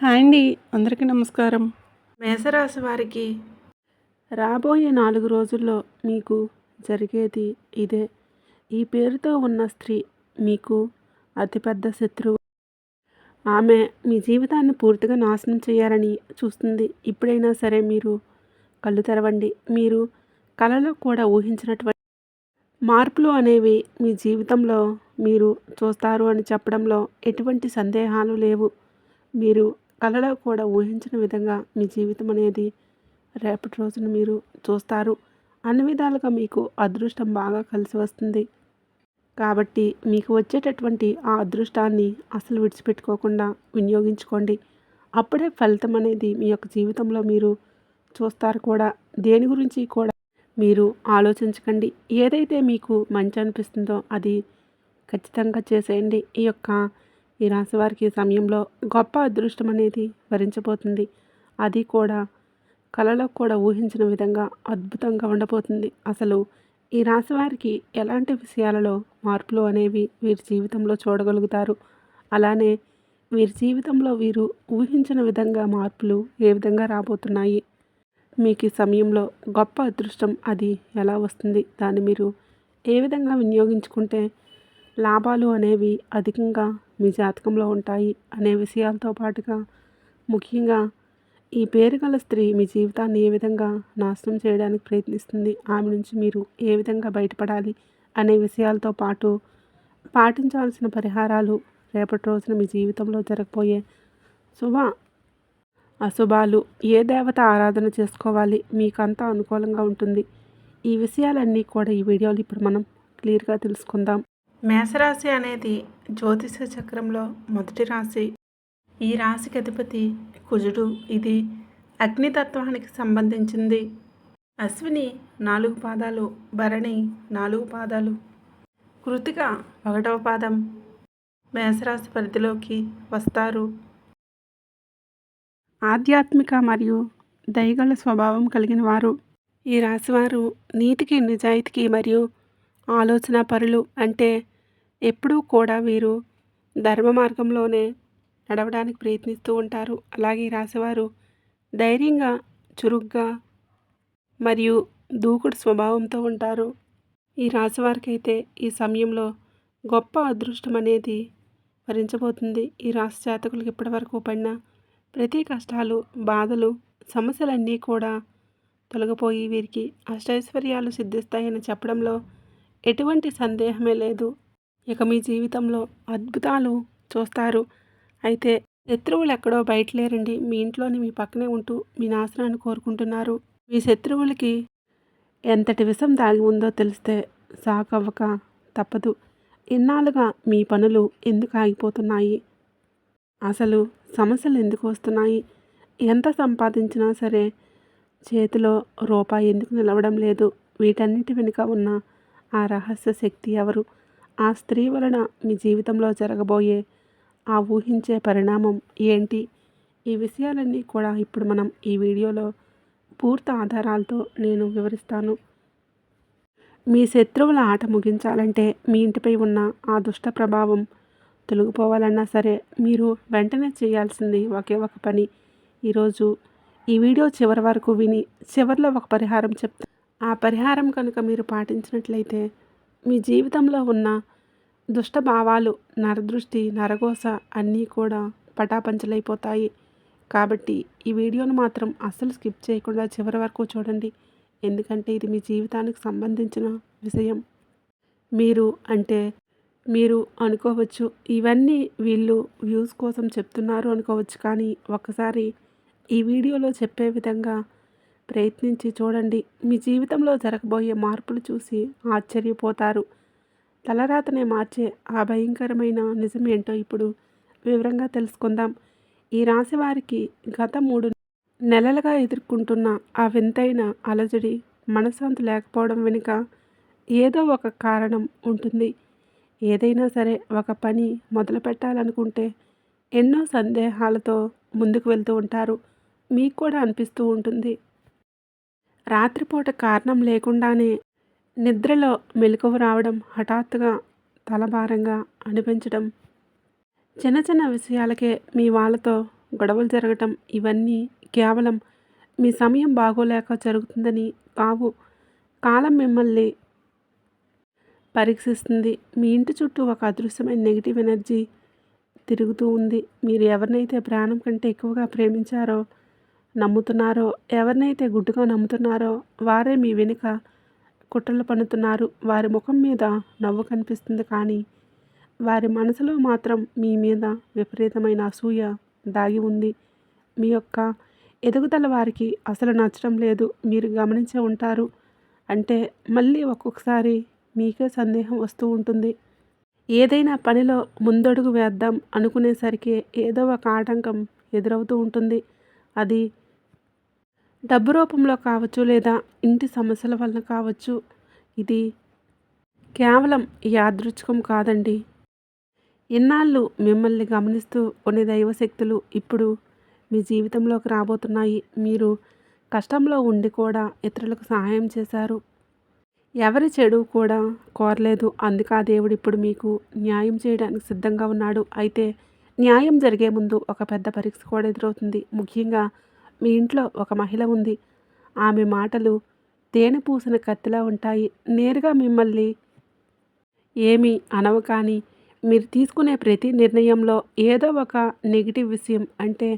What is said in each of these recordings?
Hi అండి, అందరికీ నమస్కారం. మేషరాశి వారికి రాబోయే 4 రోజుల్లో మీకు జరిగేది ఇదే. ఈ పేరుతో ఉన్న స్త్రీ మీకు అతిపెద్ద శత్రువు. ఆమె మీ జీవితాన్ని పూర్తిగా నాశనం చేయాలని చూస్తుంది. ఇప్పుడైనా సరే మీరు కళ్ళు తెరవండి. మీరు కలలో కూడా ఊహించినటువంటి మార్పులు అనేవి మీ జీవితంలో మీరు చూస్తారు అని చెప్పడంలో ఎటువంటి సందేహాలు లేవు. మీరు కలలో కూడా ఊహించిన విధంగా మీ జీవితం అనేది రేపటి రోజున మీరు చూస్తారు. అన్ని విధాలుగా మీకు అదృష్టం బాగా కలిసి వస్తుంది. కాబట్టి మీకు వచ్చేటటువంటి ఆ అదృష్టాన్ని అసలు విడిచిపెట్టుకోకుండా వినియోగించుకోండి. అప్పుడే ఫలితం అనేది మీ యొక్క జీవితంలో మీరు చూస్తారు కూడా. దేని గురించి కూడా మీరు ఆలోచించకండి. ఏదైతే మీకు మంచి అనిపిస్తుందో అది ఖచ్చితంగా చేసేయండి. ఈ రాశి వారికి సమయంలో గొప్ప అదృష్టం అనేది వరించబోతుంది. అది కూడా కలలో కూడా ఊహించిన విధంగా అద్భుతంగా ఉండబోతుంది. అసలు ఈ రాశి వారికి ఎలాంటి విషయాలలో మార్పులు అనేవి వీరి జీవితంలో చూడగలుగుతారు. అలానే వీరి జీవితంలో వీరు ఊహించిన విధంగా మార్పులు ఏ విధంగా రాబోతున్నాయి, మీకు ఈ సమయంలో గొప్ప అదృష్టం అది ఎలా వస్తుంది, దాన్ని మీరు ఏ విధంగా వినియోగించుకుంటే లాభాలు అనేవి అధికంగా మీ జాతకంలో ఉంటాయి అనే విషయాలతో పాటుగా ముఖ్యంగా ఈ పేరు గల స్త్రీ మీ జీవితాన్ని ఏ విధంగా నాశనం చేయడానికి ప్రయత్నిస్తుంది, ఆమె నుంచి మీరు ఏ విధంగా బయటపడాలి అనే విషయాలతో పాటు పాటించాల్సిన పరిహారాలు, రేపటి రోజున మీ జీవితంలో జరగబోయే శుభ అశుభాలు, ఏ దేవత ఆరాధన చేసుకోవాలి, మీకంతా అనుకూలంగా ఉంటుంది. ఈ విషయాలన్నీ కూడా ఈ వీడియోలో ఇప్పుడు మనం క్లియర్గా తెలుసుకుందాం. మేషరాశి అనేది జ్యోతిష చక్రంలో మొదటి రాశి. ఈ రాశికి అధిపతి కుజుడు. ఇది అగ్నితత్వానికి సంబంధించింది. అశ్విని 4 పాదాలు, భరణి 4 పాదాలు, కృతిక 1వ పాదం మేషరాశి పరిధిలోకి వస్తారు. ఆధ్యాత్మిక మరియు దయగల స్వభావం కలిగిన వారు. ఈ రాశివారు నీతికి, నిజాయితీకి మరియు ఆలోచన పరులు. అంటే ఎప్పుడూ కూడా వీరు ధర్మ మార్గంలోనే నడవడానికి ప్రయత్నిస్తూ ఉంటారు. అలాగే ఈ రాశివారు ధైర్యంగా, చురుగ్గా మరియు దూకుడు స్వభావంతో ఉంటారు. ఈ రాశివారికి అయితే ఈ సమయంలో గొప్ప అదృష్టం అనేది వరించబోతుంది. ఈ రాశి జాతకులకు ఇప్పటివరకు పడిన ప్రతి కష్టాలు, బాధలు, సమస్యలన్నీ కూడా తొలగిపోయి వీరికి అష్టైశ్వర్యాలు సిద్ధిస్తాయని చెప్పడంలో ఎటువంటి సందేహమే లేదు. ఇక మీ జీవితంలో అద్భుతాలు చూస్తారు. అయితే శత్రువులు ఎక్కడో బయట లేరండి, మీ ఇంట్లోని మీ పక్కనే ఉంటూ మీ నాశనాన్ని కోరుకుంటున్నారు. మీ శత్రువులకి ఎంతటి విషం దాగి ఉందో తెలిస్తే సాకవ్వక తప్పదు. ఇన్నాళ్ళుగా మీ పనులు ఎందుకు ఆగిపోతున్నాయి, అసలు సమస్యలు ఎందుకు వస్తున్నాయి, ఎంత సంపాదించినా సరే చేతిలో రూపాయి ఎందుకు నిలవడం లేదు, వీటన్నిటి వెనుక ఉన్న ఆ రహస్య శక్తి ఎవరు, ఆ స్త్రీ వలన మీ జీవితంలో జరగబోయే ఆ ఊహించే పరిణామం ఏంటి, ఈ విషయాలన్నీ కూడా ఇప్పుడు మనం ఈ వీడియోలో పూర్తి ఆధారాలతో నేను వివరిస్తాను. మీ శత్రువుల ఆట ముగించాలంటే, మీ ఇంటిపై ఉన్న ఆ దుష్ట ప్రభావం తొలగిపోవాలన్నా సరే మీరు వెంటనే చేయాల్సింది ఒకే ఒక పని. ఈరోజు ఈ వీడియో చివరి వరకు విని చివరిలో ఒక పరిహారం చెప్తాను. ఆ పరిహారం కనుక మీరు పాటించినట్లయితే మీ జీవితంలో ఉన్న దుష్ట భావాలు, నరదృష్టి, నరఘోష అన్నీ కూడా పటాపంచలైపోతాయి. కాబట్టి ఈ వీడియోను మాత్రం అస్సలు స్కిప్ చేయకుండా చివరి వరకు చూడండి. ఎందుకంటే ఇది మీ జీవితానికి సంబంధించిన విషయం. మీరు అనుకోవచ్చు, ఇవన్నీ వీళ్ళు వ్యూస్ కోసం చెప్తున్నారు అనుకోవచ్చు. కానీ ఒక్కసారి ఈ వీడియోలో చెప్పే విధంగా ప్రయత్నించి చూడండి. మీ జీవితంలో జరగబోయే మార్పులు చూసి ఆశ్చర్యపోతారు. తలరాతనే మార్చే ఆ భయంకరమైన నిజం ఏంటో ఇప్పుడు వివరంగా తెలుసుకుందాం. ఈ రాశి వారికి గత 3 నెలలుగా ఎదుర్కొంటున్న ఆ వింతైన అలజడి, మనశ్శాంతి లేకపోవడం వెనుక ఏదో ఒక కారణం ఉంటుంది. ఏదైనా సరే ఒక పని మొదలు పెట్టాలనుకుంటే ఎన్నో సందేహాలతో ముందుకు వెళ్తూ ఉంటారు. మీకు కూడా అనిపిస్తూ ఉంటుంది, రాత్రిపూట కారణం లేకుండానే నిద్రలో మెలకువ రావడం, హఠాత్తుగా తలభారంగా అనిపించడం, చిన్న చిన్న విషయాలకే మీ వాళ్ళతో గొడవలు జరగటం ఇవన్నీ కేవలం మీ సమయం బాగోలేక జరుగుతుందని కావు. కాలం మిమ్మల్ని పరీక్షిస్తుంది. మీ ఇంటి చుట్టూ ఒక అదృశ్యమైన నెగిటివ్ ఎనర్జీ తిరుగుతూ ఉంది. మీరు ఎవరినైతే ప్రాణం కంటే ఎక్కువగా ప్రేమించారో, నమ్ముతున్నారో, ఎవరినైతే గుడ్డుగా నమ్ముతున్నారో వారే మీ వెనుక కుట్రలు పన్నుతున్నారు. వారి ముఖం మీద నవ్వు కనిపిస్తుంది, కానీ వారి మనసులో మాత్రం మీ మీద విపరీతమైన అసూయ దాగి ఉంది. మీ యొక్క ఎదుగుదల వారికి అసలు నచ్చడం లేదు. మీరు గమనించే ఉంటారు. అంటే మళ్ళీ ఒక్కొక్కసారి మీకే సందేహం వస్తూ ఉంటుంది. ఏదైనా పనిలో ముందడుగు వేద్దాం అనుకునేసరికి ఏదో ఒక ఆటంకం ఎదురవుతూ ఉంటుంది. అది డబ్బు రూపంలో కావచ్చు, లేదా ఇంటి సమస్యల వలన కావచ్చు. ఇది కేవలం యాదృచ్ఛికం కాదండి. ఇన్నాళ్ళు మిమ్మల్ని గమనిస్తూ కొన్ని దైవశక్తులు ఇప్పుడు మీ జీవితంలోకి రాబోతున్నాయి. మీరు కష్టంలో ఉండి కూడా ఇతరులకు సహాయం చేశారు. ఎవరి చెడు కూడా కోరలేదు. అందుకే ఆ దేవుడు ఇప్పుడు మీకు న్యాయం చేయడానికి సిద్ధంగా ఉన్నాడు. అయితే న్యాయం జరిగే ముందు ఒక పెద్ద పరీక్ష కూడా ఎదురవుతుంది. ముఖ్యంగా మీ ఇంట్లో ఒక మహిళ ఉంది. ఆమె మాటలు తేనె పూసిన కత్తిలా ఉంటాయి. నేరుగా మిమ్మల్ని ఏమీ అనవు, కానీ మీరు తీసుకునే ప్రతి నిర్ణయంలో ఏదో ఒక నెగిటివ్ విషయం, అంటే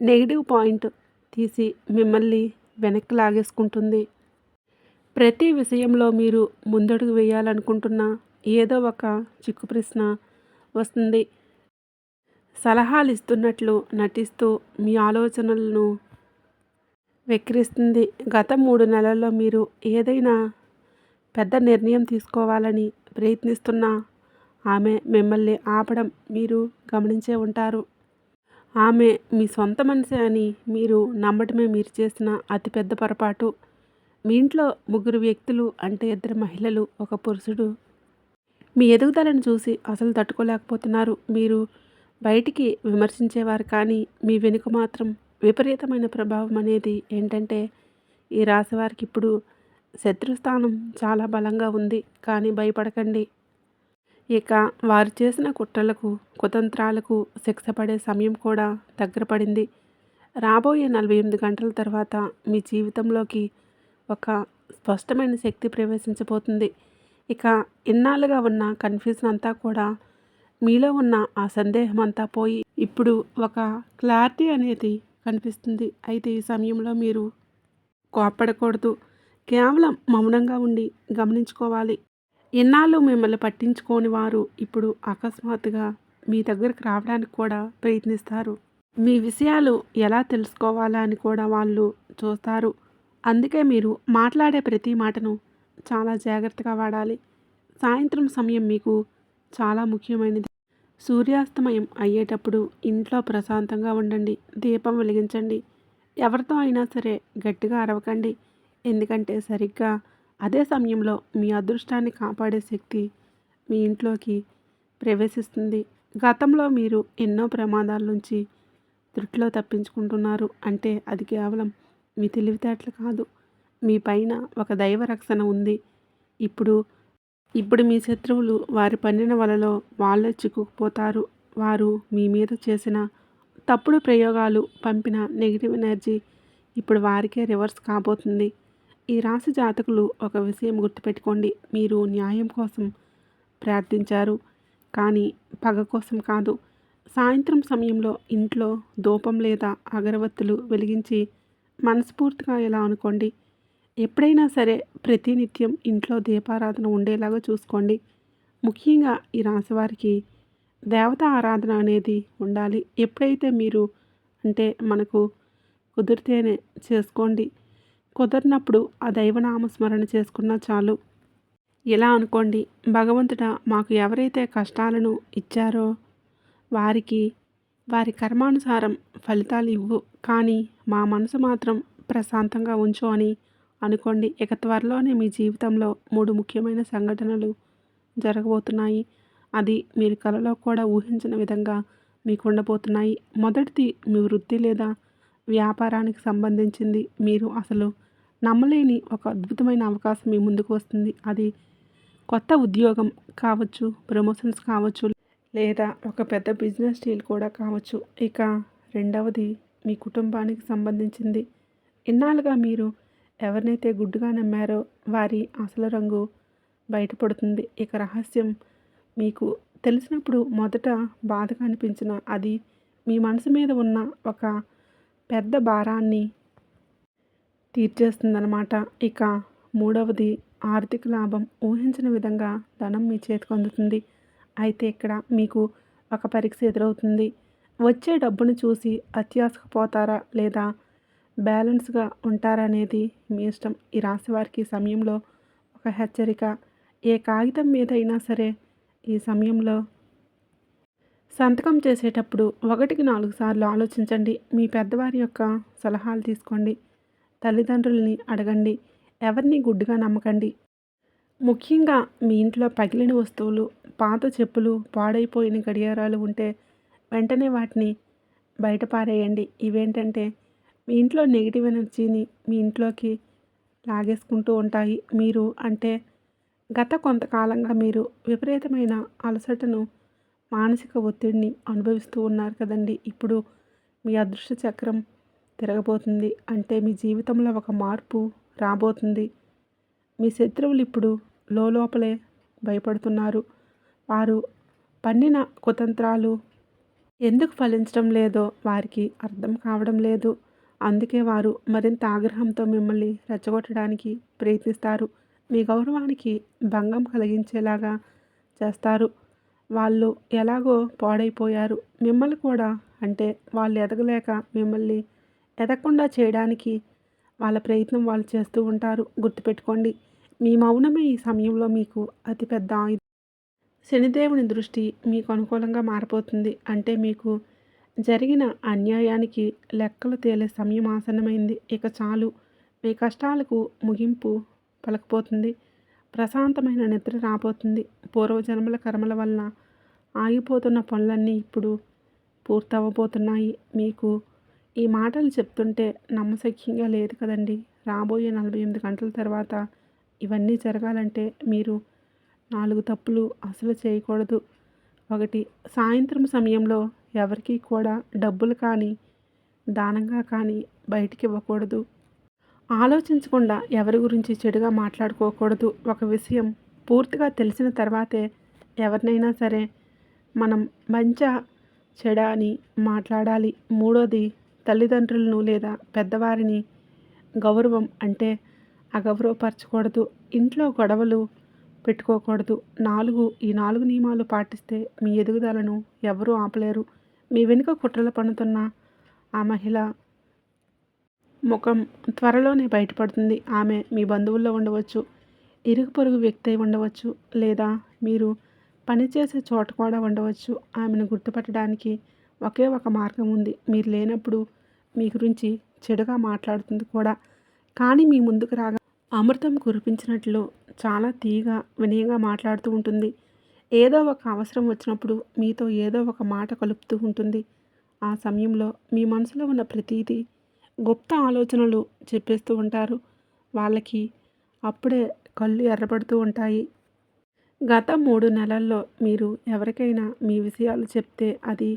నెగిటివ్ పాయింట్ తీసి మిమ్మల్ని వెనక్కి లాగేసుకుంటుంది. ప్రతి విషయంలో మీరు ముందడుగు వేయాలనుకుంటున్న ఏదో ఒక చిక్కు ప్రశ్న వస్తుంది. సలహాలు ఇస్తున్నట్లు నటిస్తూ మీ ఆలోచనలను వెక్కిరిస్తుంది. గత 3 నెలల్లో మీరు ఏదైనా పెద్ద నిర్ణయం తీసుకోవాలని ప్రయత్నిస్తున్నా ఆమె మిమ్మల్ని ఆపడం మీరు గమనించే ఉంటారు. ఆమె మీ సొంత మనిషి అని మీరు నమ్మటమే మీరు చేసిన అతిపెద్ద పొరపాటు. మీ ఇంట్లో 3 వ్యక్తులు, అంటే 2 మహిళలు, ఒక పురుషుడు మీ ఎదుగుదలను చూసి అసలు తట్టుకోలేకపోతున్నారు. మీరు బయటికి విమర్శించేవారు, కానీ మీ వెనుక మాత్రం విపరీతమైన ప్రభావం అనేది ఏంటంటే, ఈ రాశి వారికి ఇప్పుడు శత్రుస్థానం చాలా బలంగా ఉంది. కానీ భయపడకండి. ఇక వారు చేసిన కుట్రలకు, కుతంత్రాలకు శిక్ష పడే సమయం కూడా దగ్గర పడింది. రాబోయే 48 గంటల తర్వాత మీ జీవితంలోకి ఒక స్పష్టమైన శక్తి ప్రవేశించబోతుంది. ఇక ఇన్నాళ్ళుగా ఉన్న కన్ఫ్యూజన్ అంతా కూడా, మీలో ఉన్న ఆ సందేహం అంతా పోయి ఇప్పుడు ఒక క్లారిటీ అనేది కనిపిస్తుంది. అయితే ఈ సమయంలో మీరు కోప్పడకూడదు. కేవలం మౌనంగా ఉండి గమనించుకోవాలి. ఇన్నాళ్ళు మిమ్మల్ని పట్టించుకోని వారు ఇప్పుడు అకస్మాత్తుగా మీ దగ్గరకు రావడానికి కూడా ప్రయత్నిస్తారు. మీ విషయాలు ఎలా తెలుసుకోవాలా అని కూడా వాళ్ళు చూస్తారు. అందుకే మీరు మాట్లాడే ప్రతి మాటను చాలా జాగ్రత్తగా వాడాలి. సాయంత్రం సమయం మీకు చాలా ముఖ్యమైనది. సూర్యాస్తమయం అయ్యేటప్పుడు ఇంట్లో ప్రశాంతంగా ఉండండి. దీపం వెలిగించండి. ఎవరితో అయినా సరే గట్టిగా అరవకండి. ఎందుకంటే సరిగ్గా అదే సమయంలో మీ అదృష్టాన్ని కాపాడే శక్తి మీ ఇంట్లోకి ప్రవేశిస్తుంది. గతంలో మీరు ఎన్నో ప్రమాదాల నుంచి త్రుటిలో తప్పించుకుంటున్నారు. అంటే అది కేవలం మీ తెలివితేటలు కాదు, మీ పైన ఒక దైవ రక్షణ ఉంది. ఇప్పుడు ఇప్పుడు మీ శత్రువులు వారి పన్నిన వలలో వాళ్ళే చిక్కుకుపోతారు. వారు మీ మీద చేసిన తప్పుడు ప్రయోగాలు, పంపిన నెగిటివ్ ఎనర్జీ ఇప్పుడు వారికే రివర్స్ కాబోతుంది. ఈ రాశి జాతకులు ఒక విషయం గుర్తుపెట్టుకోండి. మీరు న్యాయం కోసం ప్రార్థించారు, కానీ పగ కోసం కాదు. సాయంత్రం సమయంలో ఇంట్లో ధూపం లేదా అగరవత్తులు వెలిగించి మనస్ఫూర్తిగా ఇలా అనుకోండి. ఎప్పుడైనా సరే ప్రతినిత్యం ఇంట్లో దీపారాధన ఉండేలాగా చూసుకోండి. ముఖ్యంగా ఈ రాశి వారికి దేవతా ఆరాధన అనేది ఉండాలి. ఎప్పుడైతే మీరు, అంటే మనకు కుదిరితేనే చేసుకోండి. కుదరినప్పుడు ఆ దైవనామస్మరణ చేసుకున్నా చాలు. ఇలా అనుకోండి, భగవంతుడా, మాకు ఎవరైతే కష్టాలను ఇచ్చారో వారికి వారి కర్మానుసారం ఫలితాలు ఇవ్వు, కానీ మా మనసు మాత్రం ప్రశాంతంగా ఉంచు అని అనుకోండి. ఇక త్వరలోనే మీ జీవితంలో 3 ముఖ్యమైన సంఘటనలు జరగబోతున్నాయి. అది మీరు కలలో కూడా ఊహించిన విధంగా మీకు ఉండబోతున్నాయి. మొదటిది మీ వృత్తి లేదా వ్యాపారానికి సంబంధించింది. మీరు అసలు నమ్మలేని ఒక అద్భుతమైన అవకాశం మీ ముందుకు వస్తుంది. అది కొత్త ఉద్యోగం కావచ్చు, ప్రమోషన్స్ కావచ్చు, లేదా ఒక పెద్ద బిజినెస్ డీల్ కూడా కావచ్చు. ఇక రెండవది మీ కుటుంబానికి సంబంధించింది. ఇన్నాళ్ళుగా మీరు ఎవరినైతే గుడ్డిగా నమ్మారో వారి అసలు రంగు బయటపడుతుంది. ఇక రహస్యం మీకు తెలిసినప్పుడు మొదట బాధగా అనిపించిన అది మీ మనసు మీద ఉన్న ఒక పెద్ద భారాన్ని తీర్చేస్తుందన్నమాట. ఇక మూడవది ఆర్థిక లాభం. ఊహించని విధంగా ధనం మీ చేతికి అందుతుంది. అయితే ఇక్కడ మీకు ఒక పరీక్ష ఎదురవుతుంది. వచ్చే డబ్బును చూసి అత్యాశకు పోతారా లేదా బ్యాలెన్స్గా ఉంటారా అనేది మీ ఇష్టం. ఈ రాశి వారికి సమయంలో ఒక హెచ్చరిక. ఏ కాగితం మీద అయినా సరే ఈ సమయంలో సంతకం చేసేటప్పుడు 1కి 4 సార్లు ఆలోచించండి. మీ పెద్దవారి యొక్క సలహాలు తీసుకోండి. తల్లిదండ్రులని అడగండి. ఎవరిని గుడ్డిగా నమ్మకండి. ముఖ్యంగా మీ ఇంట్లో పగిలిన వస్తువులు, పాత చెప్పులు, పాడైపోయిన గడియారాలు ఉంటే వెంటనే వాటిని బయట పారేయండి. ఇవేంటంటే మీ ఇంట్లో నెగిటివ్ ఎనర్జీని మీ ఇంట్లోకి లాగేసుకుంటూ ఉంటాయి. మీరు అంటే గత కొంతకాలంగా మీరు విపరీతమైన అలసటను, మానసిక ఒత్తిడిని అనుభవిస్తూ ఉన్నారు కదండి. ఇప్పుడు మీ అదృష్ట చక్రం తిరగబోతుంది. అంటే మీ జీవితంలో ఒక మార్పు రాబోతుంది. మీ శత్రువులు ఇప్పుడు లోపలే భయపడుతున్నారు. వారు పన్నిన కుతంత్రాలు ఎందుకు ఫలించడం లేదో వారికి అర్థం కావడం లేదు. అందుకే వారు మరింత ఆగ్రహంతో మిమ్మల్ని రెచ్చగొట్టడానికి ప్రయత్నిస్తారు. మీ గౌరవానికి భంగం కలిగించేలాగా చేస్తారు. వాళ్ళు ఎలాగో పాడైపోయారు. మిమ్మల్ని కూడా అంటే వాళ్ళు ఎదగలేక మిమ్మల్ని ఎదగకుండా చేయడానికి వాళ్ళ ప్రయత్నం వాళ్ళు చేస్తూ ఉంటారు. గుర్తుపెట్టుకోండి, మీ మౌనమే ఈ సమయంలో మీకు అతిపెద్ద ఆయుధం. శనిదేవుని దృష్టి మీకు అనుకూలంగా మారిపోతుంది. అంటే మీకు జరిగిన అన్యాయానికి లెక్కలు తేలే సమయం ఆసన్నమైంది. ఇక చాలు, మీ కష్టాలకు ముగింపు పలకపోతుంది. ప్రశాంతమైన నిద్ర రాబోతుంది. పూర్వజన్మల కర్మల వలన ఆగిపోతున్న పనులన్నీ ఇప్పుడు పూర్తవబోతున్నాయి. మీకు ఈ మాటలు చెప్తుంటే నమ్మశక్యంగా లేదు కదండి. రాబోయే 48 గంటల తర్వాత ఇవన్నీ జరగాలంటే మీరు 4 తప్పులు అసలు చేయకూడదు. 1, సాయంత్రం సమయంలో ఎవరికీ కూడా డబ్బులు కానీ, దానంగా కానీ బయటికి ఇవ్వకూడదు. ఆలోచించకుండా ఎవరి గురించి చెడుగా మాట్లాడుకోకూడదు. ఒక విషయం పూర్తిగా తెలిసిన తర్వాతే ఎవరినైనా సరే మనం మంచా చెడా అని మాట్లాడాలి. మూడోది, తల్లిదండ్రులను లేదా పెద్దవారిని గౌరవం అంటే అగౌరవపరచకూడదు. ఇంట్లో గొడవలు పెట్టుకోకూడదు. 4 ఈ 4 నియమాలు పాటిస్తే మీ ఎదుగుదలను ఎవరూ ఆపలేరు. మీ వెనుక కుట్రలు పన్నుతున్న ఆ మహిళ ముఖం త్వరలోనే బయటపడుతుంది. ఆమె మీ బంధువుల్లో ఉండవచ్చు, ఇరుగు పొరుగు వ్యక్తి అయి ఉండవచ్చు, లేదా మీరు పనిచేసే చోట కూడా ఉండవచ్చు. ఆమెను గుర్తుపట్టడానికి ఒకే ఒక మార్గం ఉంది. మీరు లేనప్పుడు మీ గురించి చెడుగా మాట్లాడుతుంది కూడా. కానీ మీ ముందుకు రాగా అమృతం కురిపించినట్లు చాలా తీయగా వినయంగా మాట్లాడుతూ ఉంటుంది. ఏదో ఒక అవసరం వచ్చినప్పుడు మీతో ఏదో ఒక మాట కలుపుతూ ఉంటుంది. ఆ సమయంలో మీ మనసులో ఉన్న ప్రతీదీ గుప్త ఆలోచనలు చెప్పేస్తూ ఉంటారు. వాళ్ళకి అప్పుడే కళ్ళు ఎర్రబడుతూ ఉంటాయి. గత 3 నెలల్లో మీరు ఎవరికైనా మీ విషయాలు చెప్తే అది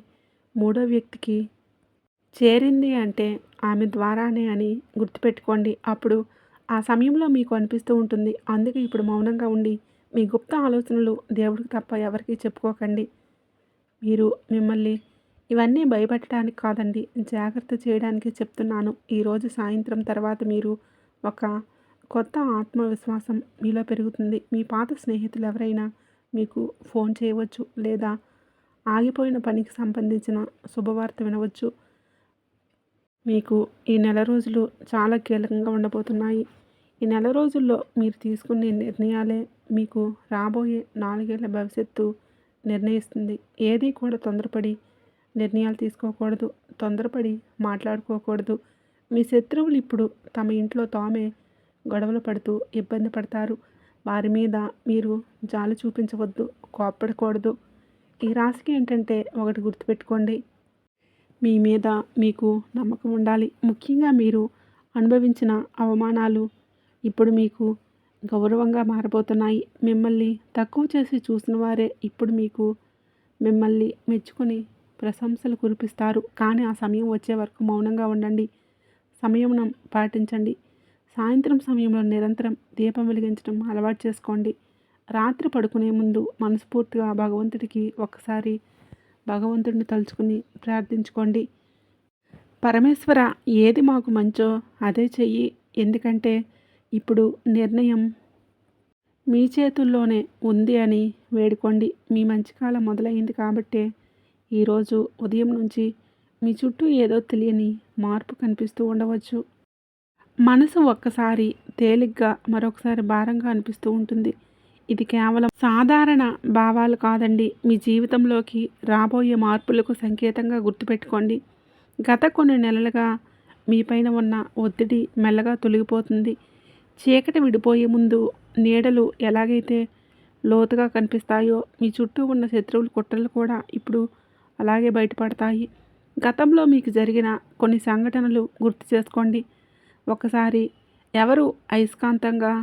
మూడో వ్యక్తికి చేరింది అంటే ఆమె ద్వారానే అని గుర్తుపెట్టుకోండి. అప్పుడు ఆ సమయంలో మీకు అనిపిస్తూ ఉంటుంది. అందుకే ఇప్పుడు మౌనంగా ఉండి మీ గుప్త ఆలోచనలు దేవుడికి తప్ప ఎవరికీ చెప్పుకోకండి. మీరు మిమ్మల్ని ఇవన్నీ భయపెట్టడానికి కాదండి, జాగ్రత్త చేయడానికి చెప్తున్నాను. ఈరోజు సాయంత్రం తర్వాత మీరు ఒక కొత్త ఆత్మవిశ్వాసం మీలో పెరుగుతుంది. మీ పాత స్నేహితులు ఎవరైనా మీకు ఫోన్ చేయవచ్చు, లేదా ఆగిపోయిన పనికి సంబంధించిన శుభవార్త వినవచ్చు. మీకు ఈ నెల రోజులు చాలా కీలకంగా ఉండబోతున్నాయి. ఈ నెల రోజుల్లో మీరు తీసుకునే నిర్ణయాలే మీకు రాబోయే 4 ఏళ్ల భవిష్యత్తు నిర్ణయిస్తుంది. ఏది కూడా తొందరపడి నిర్ణయాలు తీసుకోకూడదు. తొందరపడి మాట్లాడుకోకూడదు. మీ శత్రువులు ఇప్పుడు తమ ఇంట్లో తామే గొడవలు పడుతూ ఇబ్బంది పడతారు. వారి మీద మీరు జాలి చూపించవద్దు, కోప్పడకూడదు. ఈ రాశికి ఏంటంటే ఒకటి గుర్తుపెట్టుకోండి, మీ మీద మీకు నమ్మకం ఉండాలి. ముఖ్యంగా మీరు అనుభవించిన అవమానాలు ఇప్పుడు మీకు గౌరవంగా మారబోతున్నాయి. మిమ్మల్ని తక్కువ చేసి చూసిన వారే ఇప్పుడు మీకు మిమ్మల్ని మెచ్చుకొని ప్రశంసలు కురిపిస్తారు. కానీ ఆ సమయం వచ్చే వరకు మౌనంగా ఉండండి. సంయమనం పాటించండి. సాయంత్రం సమయంలో నిరంతరం దీపం వెలిగించడం అలవాటు చేసుకోండి. రాత్రి పడుకునే ముందు మనస్ఫూర్తిగా భగవంతుడికి ఒక్కసారి భగవంతుడిని తలుచుకుని ప్రార్థించుకోండి. పరమేశ్వర, ఏది మాకు మంచో అదే చెయ్యి. ఎందుకంటే ఇప్పుడు నిర్ణయం మీ చేతుల్లోనే ఉంది అని వేడుకోండి. మీ మంచి కాలం మొదలైంది కాబట్టే ఈరోజు ఉదయం నుంచి మీ చుట్టూ ఏదో తెలియని మార్పు కనిపిస్తూ ఉండవచ్చు. మనసు ఒక్కసారి తేలిగ్గా మరొకసారి భారంగా అనిపిస్తూ ఉంటుంది. ఇది కేవలం సాధారణ భావాలు కాదండి. మీ జీవితంలోకి రాబోయే మార్పులకు సంకేతంగా గుర్తుపెట్టుకోండి. గత కొన్ని నెలలుగా మీపైన ఉన్న ఒత్తిడి మెల్లగా తొలగిపోతుంది. చీకటి విడిపోయే ముందు నీడలు ఎలాగైతే లోతుగా కనిపిస్తాయో మీ చుట్టూ ఉన్న శత్రువుల కుట్రలు కూడా ఇప్పుడు అలాగే బయటపడతాయి. గతంలో మీకు జరిగిన కొన్ని సంఘటనలు గుర్తు చేసుకోండి. ఒకసారి ఎవరు అయస్కాంతంగా